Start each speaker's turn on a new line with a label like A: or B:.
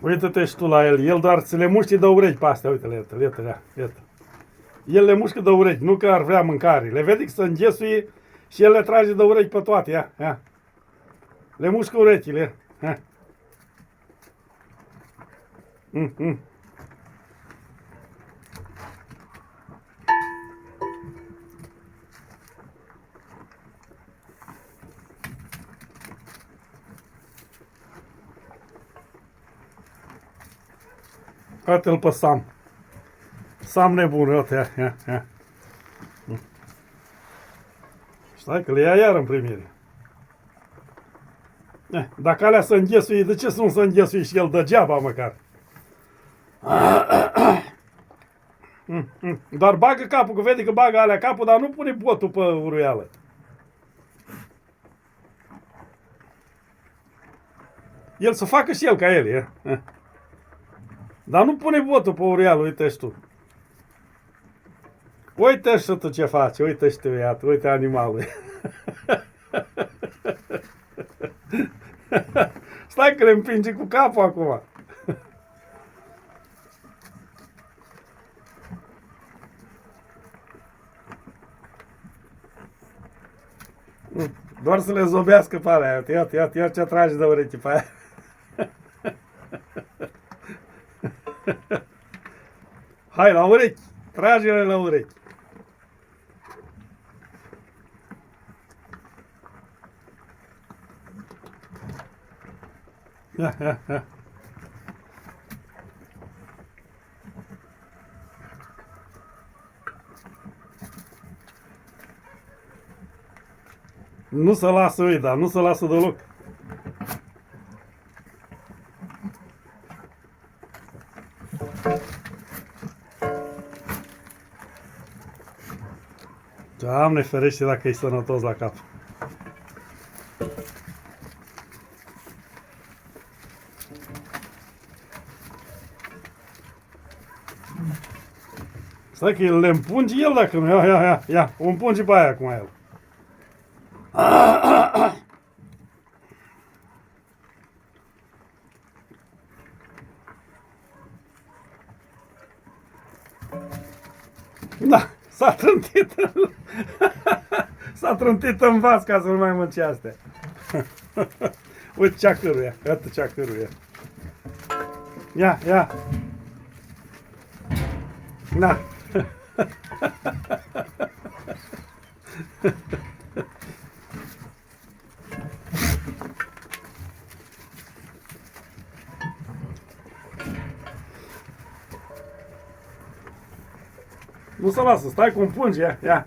A: Uită-te și tu la el. El doar ți le muști de urechi pe astea. Uite-le, iată. El le mușcă de urechi, nu că ar vrea mâncare. Le vede că se înghesuie și el le trage de urechi pe toate. Ia. Le mușcă urechile. Ia. Uite-l pe Sam. Sam nebun, uite, ia. Stai că le ia iar în primire. Dacă alea se înghesuie, de ce să nu se înghesuie și el degeaba măcar? Doar bagă capul, că vede că bagă alea capul, dar nu pune botul pe uruială. El să facă și el ca el, dar nu pune botul pe uruială, uite și tu. Uite și tu ce faci, uite și tu, iată, uite animalul. Stai că le împinge cu capul acum. Doar să le zobească pe alea. Iată ce trage de urechi pe aia. Hai la urechi, trage-le la urechi. Ia. Nu se lasă, uita, nu se lasă deloc. Doamne ferește dacă e sănătos la cap. Stai că le împunge el dacă nu. Ia, o împunge pe aia acum el. Da, s-a trântit. S-a trântit în vas ca să nu mai mănânce astea. Uite ce căruia, iată ce căruia. Ia. Da. Nu se lasă, stai cu un pungi, ia.